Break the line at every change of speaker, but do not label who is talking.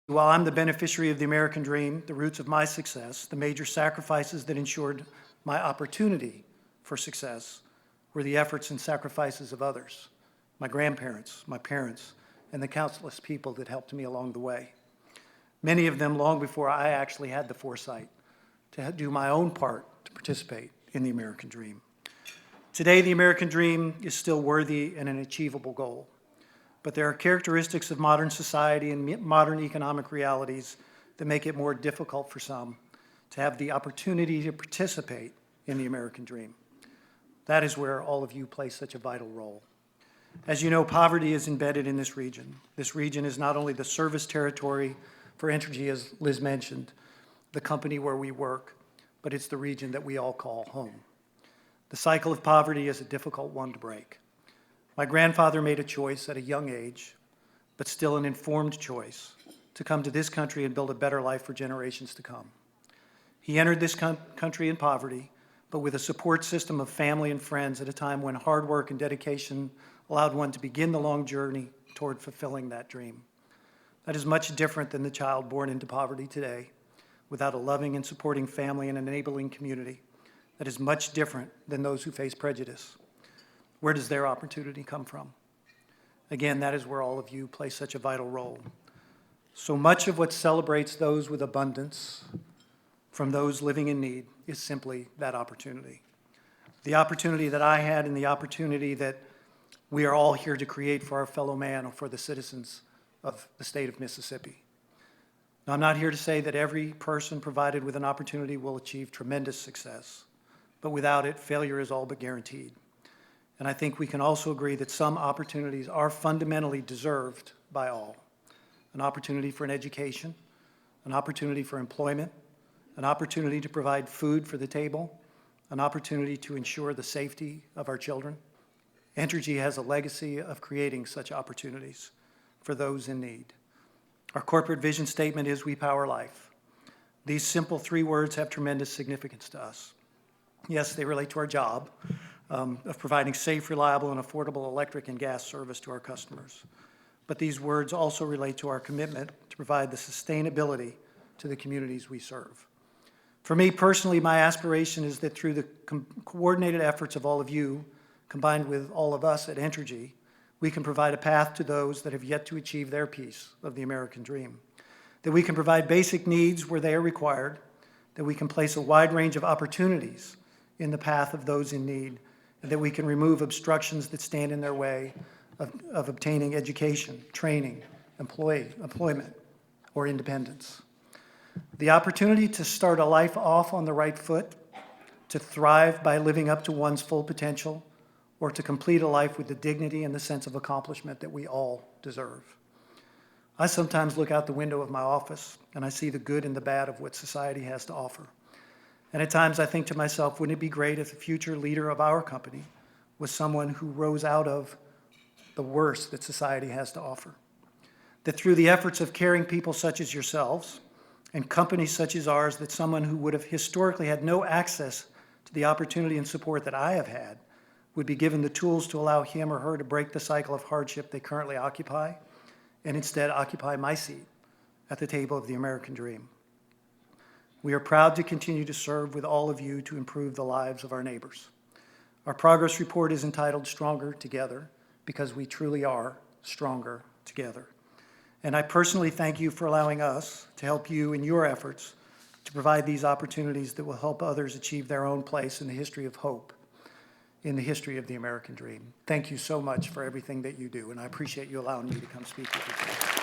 While I'm the beneficiary of the American dream, the roots of my success, the major sacrifices that ensured my opportunity for success were the efforts and sacrifices of others, my grandparents, my parents, and the countless people that helped me along the way. Many of them long before I actually had the foresight to do my own part to participate in the American dream. Today, the American dream is still worthy and an achievable goal. But there are characteristics of modern society and modern economic realities that make it more difficult for some to have the opportunity to participate in the American dream. That is where all of you play such a vital role. As you know, poverty is embedded in this region. This region is not only the service territory for Entergy, as Liz mentioned, the company where we work, but it's the region that we all call home. The cycle of poverty is a difficult one to break. My grandfather made a choice at a young age, but still an informed choice, to come to this country and build a better life for generations to come. He entered this country in poverty, but with a support system of family and friends at a time when hard work and dedication allowed one to begin the long journey toward fulfilling that dream. That is much different than the child born into poverty today, without a loving and supporting family and an enabling community. That is much different than those who face prejudice. Where does their opportunity come from? Again, that is where all of you play such a vital role. So much of what celebrates those with abundance from those living in need is simply that opportunity. The opportunity that I had and the opportunity that we are all here to create for our fellow man or for the citizens of the state of Mississippi. Now, I'm not here to say that every person provided with an opportunity will achieve tremendous success, but without it, failure is all but guaranteed. And I think we can also agree that some opportunities are fundamentally deserved by all. An opportunity for an education, an opportunity for employment, an opportunity to provide food for the table, an opportunity to ensure the safety of our children. Entergy has a legacy of creating such opportunities for those in need. Our corporate vision statement is "We Power Life." These simple 3 words have tremendous significance to us. Yes, they relate to our job, of providing safe, reliable, and affordable electric and gas service to our customers. But these words also relate to our commitment to provide the sustainability to the communities we serve. For me personally, my aspiration is that through the coordinated efforts of all of you, combined with all of us at Entergy, we can provide a path to those that have yet to achieve their piece of the American dream. That we can provide basic needs where they are required, that we can place a wide range of opportunities in the path of those in need, and that we can remove obstructions that stand in their way of obtaining education, training, employment, or independence. The opportunity to start a life off on the right foot, to thrive by living up to one's full potential, or to complete a life with the dignity and the sense of accomplishment that we all deserve. I sometimes look out the window of my office and I see the good and the bad of what society has to offer. And at times I think to myself, wouldn't it be great if the future leader of our company was someone who rose out of the worst that society has to offer? That through the efforts of caring people such as yourselves and companies such as ours, that someone who would have historically had no access to the opportunity and support that I have had would be given the tools to allow him or her to break the cycle of hardship they currently occupy and instead occupy my seat at the table of the American dream. We are proud to continue to serve with all of you to improve the lives of our neighbors. Our progress report is entitled "Stronger Together," because we truly are stronger together. And I personally thank you for allowing us to help you in your efforts to provide these opportunities that will help others achieve their own place in the history of hope, in the history of the American dream. Thank you so much for everything that you do, and I appreciate you allowing me to come speak with you today.